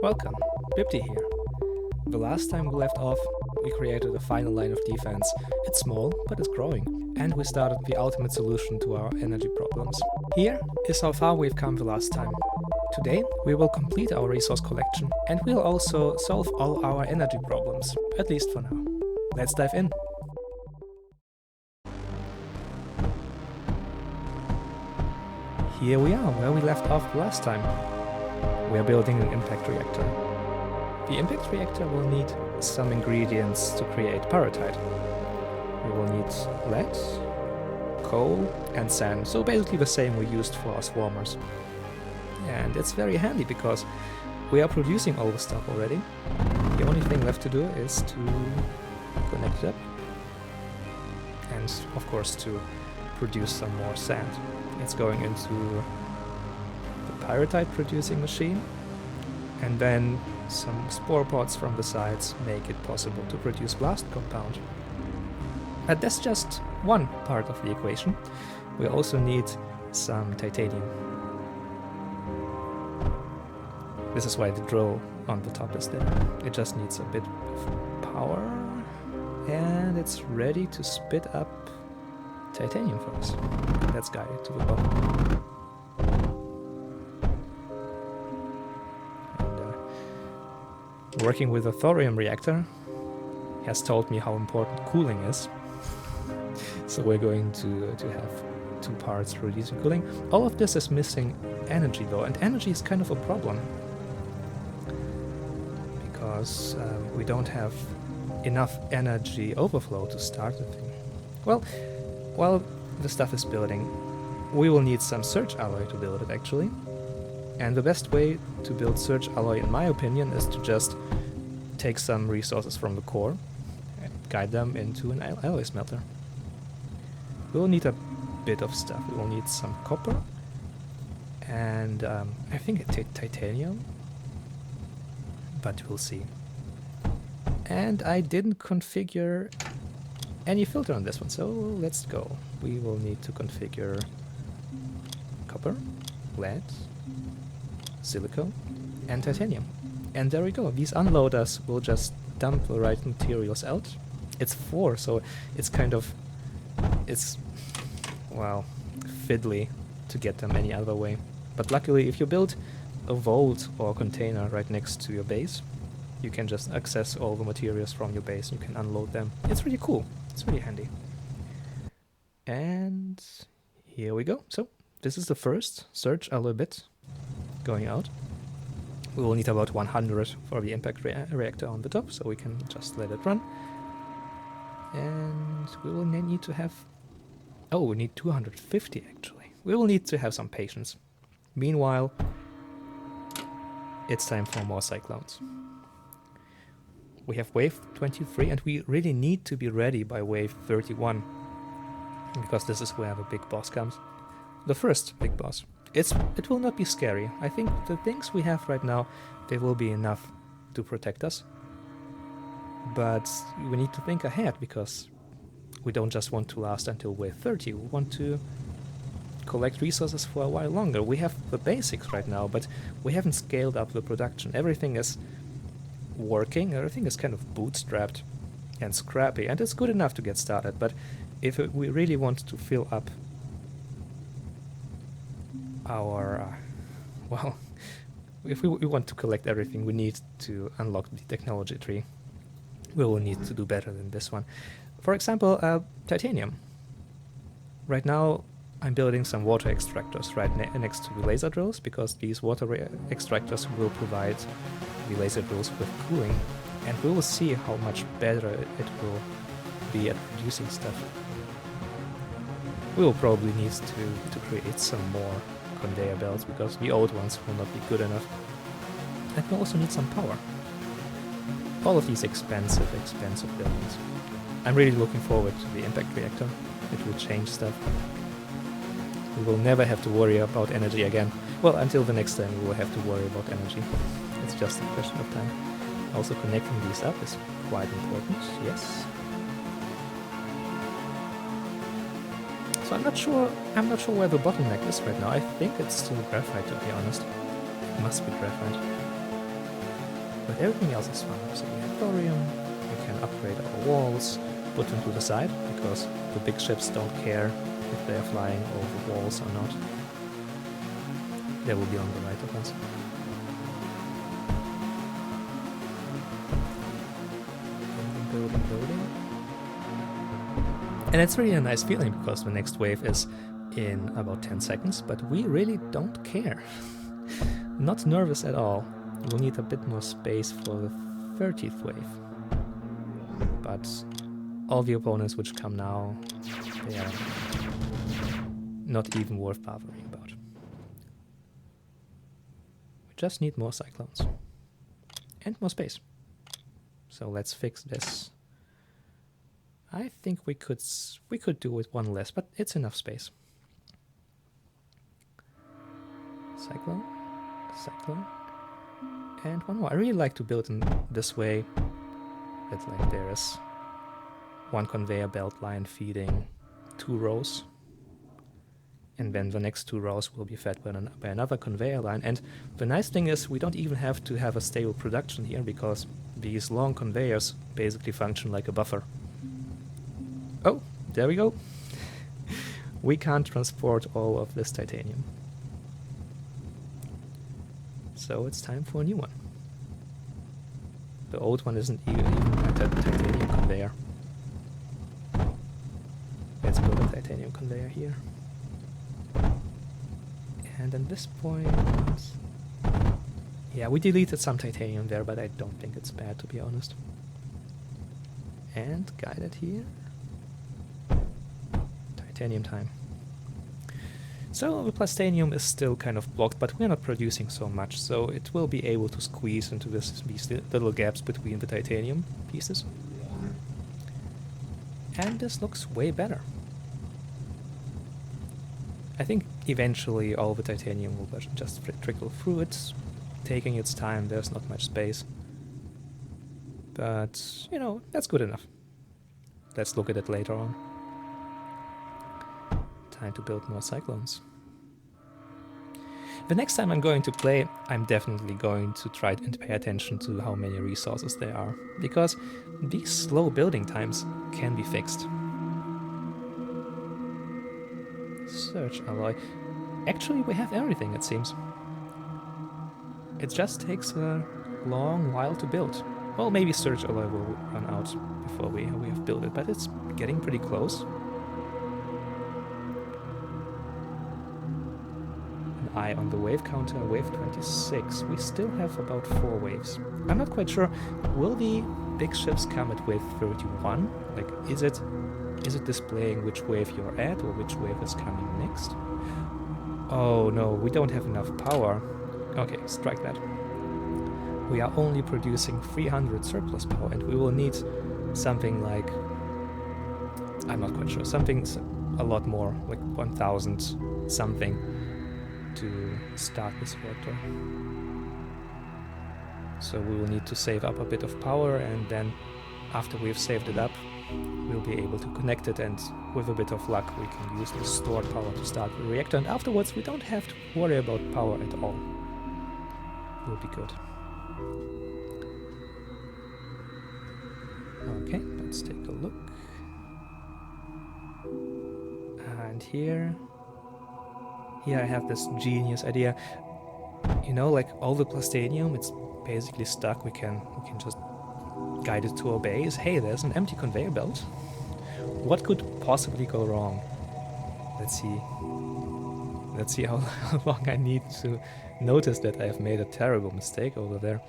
Welcome, Bippty here. The last time we left off, we created a final line of defense. It's small, but it's growing. And we started the ultimate solution to our energy problems. Here is how far we've come the last time. Today, we will complete our resource collection, and we'll also solve all our energy problems, at least for now. Let's dive in. Here we are, where we left off last time. We are building an impact reactor. The impact reactor will need some ingredients to create pyrrhotite. We will need lead, coal and sand, so basically the same we used for our swarmers. And it's very handy because we are producing all the stuff already. The only thing left to do is to connect it up and of course to produce some more sand. It's going into the pyrrhotite producing machine, and then some spore pods from the sides make it possible to produce blast compound. But that's just one part of the equation. We also need some titanium. This is why the drill on the top is there. It just needs a bit of power, and it's ready to spit up titanium for us. Let's guide it to the bottom. And working with a thorium reactor has told me how important cooling is. So we're going to have two parts producing cooling. All of this is missing energy though, and energy is kind of a problem. Because we don't have enough energy overflow to start the thing. Well, while the stuff is building, we will need some Surge alloy to build it actually. And the best way to build Surge alloy, in my opinion, is to just take some resources from the core and guide them into an alloy smelter. We will need a bit of stuff. We will need some copper and I think titanium, but we'll see. And I didn't configure any filter on this one, so let's go. We will need to configure copper, lead, silicon, and titanium. And there we go. These unloaders will just dump the right materials out. It's 4, so it's kind of... it's, well, fiddly to get them any other way. But luckily, if you build a vault or container right next to your base, you can just access all the materials from your base and you can unload them. It's really cool. It's really handy. And here we go. So this is the first Surge alloy bit going out. We will need about 100 for the impact reactor on the top, so we can just let it run. And we will need to have... oh, we need 250 actually. We will need to have some patience. Meanwhile, it's time for more cyclones. We have wave 23 and we really need to be ready by wave 31. Because this is where the big boss comes. The first big boss. It will not be scary. I think the things we have right now, they will be enough to protect us. But we need to think ahead because we don't just want to last until wave 30. We want to collect resources for a while longer. We have the basics right now, but we haven't scaled up the production. Everything is working, everything is kind of bootstrapped and scrappy, and it's good enough to get started, but if we really want to fill up our well, if we want to collect everything, we need to unlock the technology tree. We will need to do better than this one. For example, titanium. Right now I'm building some water extractors right next to the laser drills, because these water extractors will provide the laser drills with cooling, and we will see how much better it will be at producing stuff. We will probably need to create some more conveyor belts, because the old ones will not be good enough. And we also need some power. All of these expensive buildings. I'm really looking forward to the impact reactor. It will change stuff. We will never have to worry about energy again. Well, until the next time we will have to worry about energy. It's just a question of time. Also connecting these up is quite important, yes. So I'm not sure where the bottleneck is right now. I think it's still graphite, to be honest. It must be graphite. But everything else is fine. So we have thorium, we can upgrade our walls, put them to the side, because the big ships don't care if they are flying over walls or not. They will be on the right of us. Building. And it's really a nice feeling because the next wave is in about 10 seconds, but we really don't care. Not nervous at all. We'll need a bit more space for the 30th wave. But all the opponents which come now, they are not even worth bothering about. We just need more cyclones. And more space. So let's fix this. I think we could do with one less, but it's enough space. Cyclone, and one more. I really like to build in this way. That like there is one conveyor belt line feeding 2 rows, and then the next 2 rows will be fed by another conveyor line. And the nice thing is we don't even have to have a stable production here because these long conveyors basically function like a buffer. Oh, there we go. We can't transport all of this titanium. So it's time for a new one. The old one isn't even a titanium conveyor. Let's build a titanium conveyor here. And at this point... yeah, we deleted some titanium there, but I don't think it's bad, to be honest. And guided here. Titanium time. So the plastanium is still kind of blocked, but we're not producing so much, so it will be able to squeeze into these little gaps between the titanium pieces. And this looks way better. I think eventually all the titanium will just trickle through. It's taking its time, there's not much space. But, you know, that's good enough. Let's look at it later on. Time to build more cyclones. The next time I'm going to play, I'm definitely going to try and pay attention to how many resources there are, because these slow building times can be fixed. Search alloy. Actually, we have everything, it seems. It just takes a long while to build. Well, maybe Surge alloy will run out before we have built it, but it's getting pretty close. Eye on the wave counter, wave 26. We still have about 4 waves. I'm not quite sure. Will the big ships come at wave 31? Like, is it displaying which wave you're at or which wave is coming next? Oh no, we don't have enough power. Okay, strike that. We are only producing 300 surplus power, and we will need something like... I'm not quite sure. Something a lot more, like 1000 something, to start this reactor. So we will need to save up a bit of power, and then after we've saved it up, we'll be able to connect it, and with a bit of luck we can use the stored power to start the reactor, and afterwards we don't have to worry about power at all. Will be good. Okay, let's take a look. And here I have this genius idea. You know, like all the plastanium, it's basically stuck. We can just guide it to our base. Hey, there's an empty conveyor belt. What could possibly go wrong? Let's see how long I need to notice that I've made a terrible mistake over there.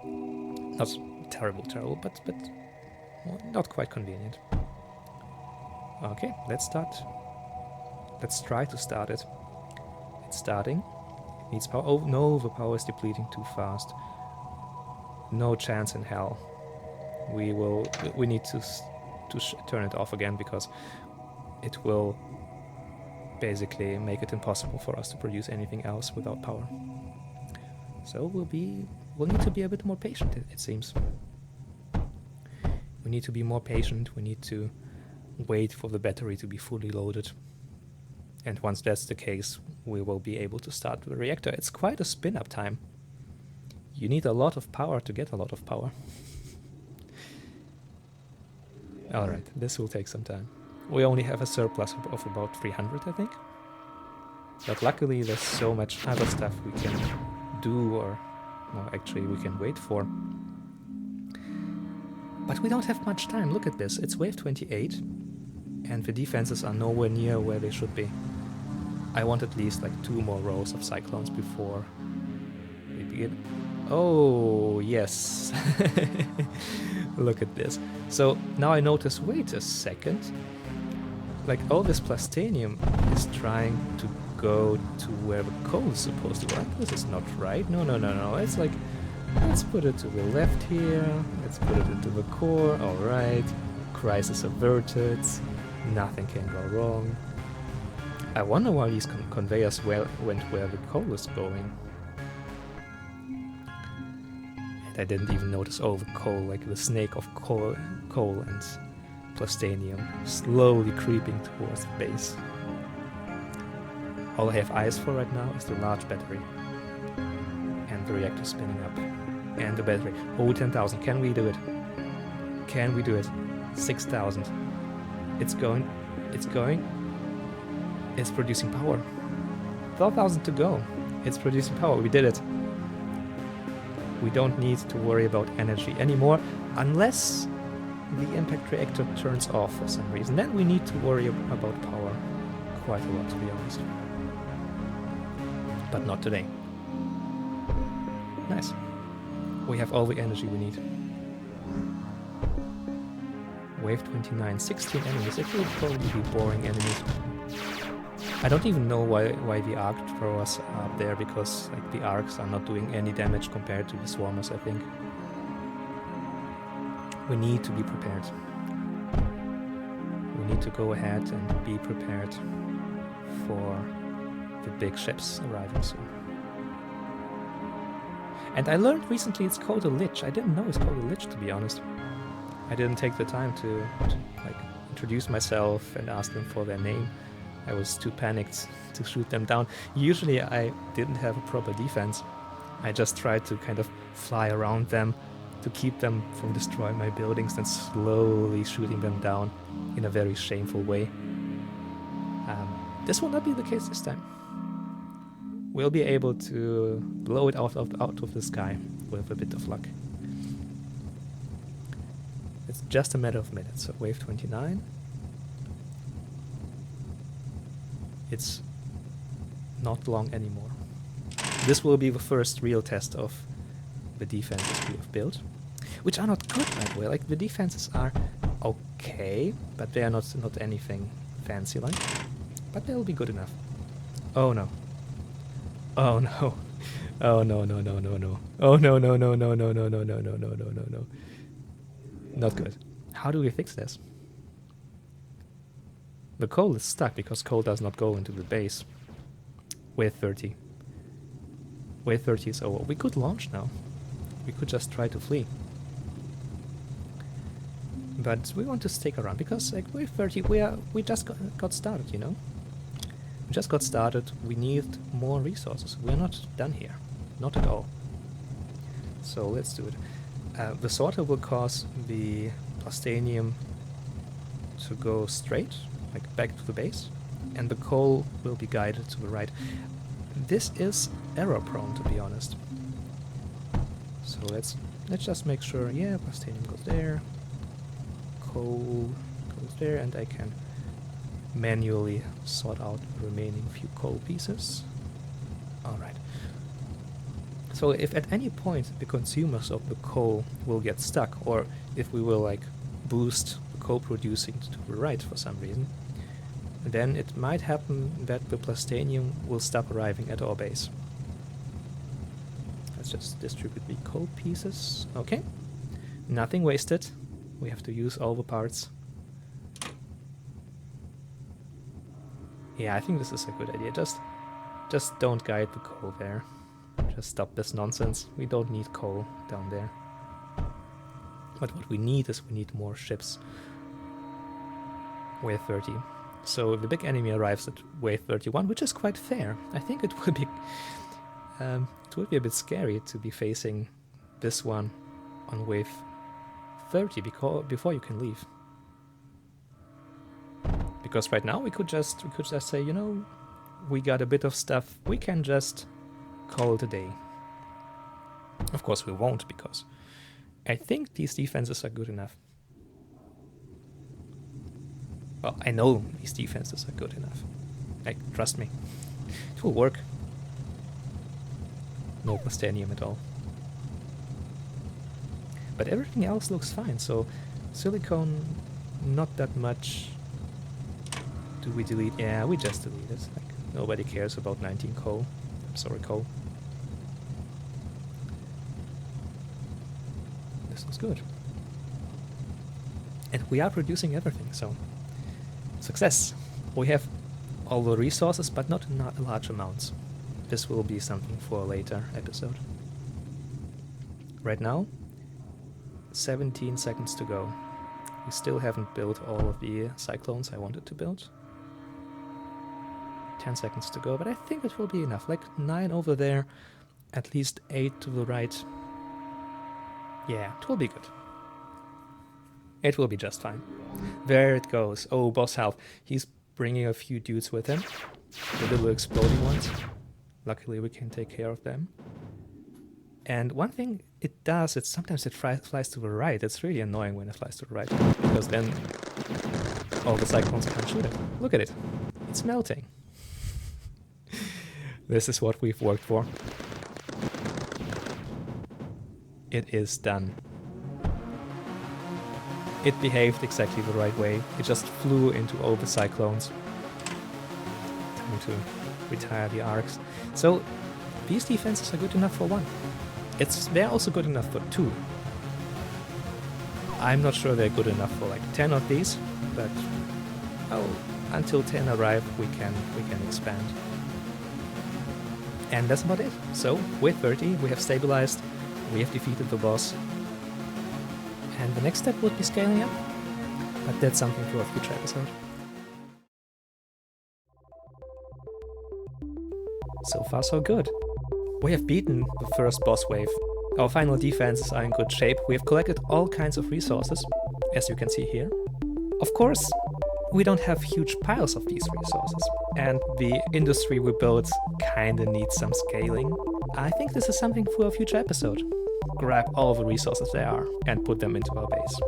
Not terrible, but well, not quite convenient. Okay, let's start. Let's try to start it. It's starting. It needs power. Oh no, the power is depleting too fast. No chance in hell. We need to turn it off again, because it will basically make it impossible for us to produce anything else without power. So we'll need to be a bit more patient, it seems. We need to be more patient. We need to wait for the battery to be fully loaded. And once that's the case, we will be able to start the reactor. It's quite a spin-up time. You need a lot of power to get a lot of power. Alright, this will take some time. We only have a surplus of about 300, I think. But luckily there's so much other stuff we can do, or no, actually we can wait for. But we don't have much time. Look at this. It's wave 28 and the defenses are nowhere near where they should be. I want at least like 2 more rows of Cyclones before we begin. Oh, yes. Look at this. So now I notice, wait a second. Like all this plastanium is trying to go to where the coal is supposed to go. Like, this is not right. No, no, no, no. It's like, let's put it to the left here. Let's put it into the core. All right. Crisis averted. Nothing can go wrong. I wonder why these conveyors went where the coal is going. And I didn't even notice, oh, the coal, like the snake of coal and plastanium slowly creeping towards the base. All I have eyes for right now is the large battery. And the reactor spinning up. And the battery. Oh, 10,000. Can we do it? Can we do it? 6,000. It's going. It's going. It's producing power. 12,000 to go. It's producing power. We did it. We don't need to worry about energy anymore, unless the impact reactor turns off for some reason. Then we need to worry about power quite a lot, to be honest. But not today. Nice. We have all the energy we need. Wave 29, 16 enemies. It will probably be boring enemies. I don't even know why the arc throwers are up there, because like the arcs are not doing any damage compared to the swarmers, I think. We need to be prepared. We need to go ahead and be prepared for the big ships arriving soon. And I learned recently it's called a lich. I didn't know it's called a lich, to be honest. I didn't take the time to like introduce myself and ask them for their name. I was too panicked to shoot them down. Usually I didn't have a proper defense. I just tried to kind of fly around them to keep them from destroying my buildings and slowly shooting them down in a very shameful way. This will not be the case this time. We'll be able to blow it out of the sky with a bit of luck. It's just a matter of minutes. So wave 29. It's not long anymore. This will be the first real test of the defenses we have built, which are not good, by the way. Like, the defenses are okay, but they are not anything fancy like. But they'll be good enough. Oh no. Oh no. Oh no, no, no, no, no. Oh no, no, no, no, no, no, no, no, no, no, no, no, no. Not good. How do we fix this? The coal is stuck because coal does not go into the base. Wave 30. Wave 30 is over. We could launch now. We could just try to flee. But we want to stick around because like wave 30 we just got started, you know? We just got started. We need more resources. We're not done here. Not at all. So let's do it. The sorter will cause the plastanium to go straight, like back to the base, and the coal will be guided to the right. This is error prone, to be honest. So let's just make sure, yeah, plastanium goes there, coal goes there, and I can manually sort out the remaining few coal pieces. Alright. So if at any point the consumers of the coal will get stuck, or if we will like boost the coal producing to the right for some reason, then it might happen that the plastanium will stop arriving at our base. Let's just distribute the coal pieces. Okay. Nothing wasted. We have to use all the parts. Yeah, I think this is a good idea. Just don't guide the coal there. Just stop this nonsense. We don't need coal down there. But what we need is we need more ships. Wave 30. So the big enemy arrives at wave 31, which is quite fair. I think it will be It would be a bit scary to be facing this one on wave 30 before you can leave. Because right now we could just say, you know, we got a bit of stuff, we can just call it a day. Of course we won't, because I think these defenses are good enough. Well, I know these defenses are good enough. Like, trust me. It will work. No Plastanium at all. But everything else looks fine, so silicone, not that much. Do we delete? Yeah, we just delete it. Like, nobody cares about 19 coal. I'm sorry, coal. This looks good. And we are producing everything, so success. We have all the resources, but not in large amounts. This will be something for a later episode. Right now, 17 seconds to go. We still haven't built all of the cyclones I wanted to build. 10 seconds to go, but I think it will be enough. Like 9 over there, at least 8 to the right. Yeah, it will be good. It will be just fine. There it goes. Oh, boss health. He's bringing a few dudes with him. The little exploding ones. Luckily we can take care of them. And one thing it does, sometimes it flies to the right. It's really annoying when it flies to the right, because then all the cyclones can't shoot it. Look at it. It's melting. This is what we've worked for. It is done. It behaved exactly the right way. It just flew into all the cyclones. Time to retire the arcs. So these defenses are good enough for 1. They're also good enough for 2. I'm not sure they're good enough for like 10 of these, but until 10 arrive we can expand. And that's about it. So with 30 we have stabilized, we have defeated the boss. And the next step would be scaling up. But that's something for a future episode. So far so good. We have beaten the first boss wave. Our final defenses are in good shape. We have collected all kinds of resources, as you can see here. Of course, we don't have huge piles of these resources. And the industry we built kinda needs some scaling. I think this is something for a future episode. Grab all the resources there are and put them into our base.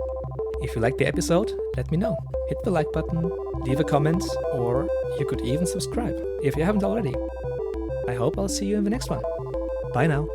If you liked the episode, let me know. Hit the like button, leave a comment, or you could even subscribe if you haven't already. I hope I'll see you in the next one. Bye now.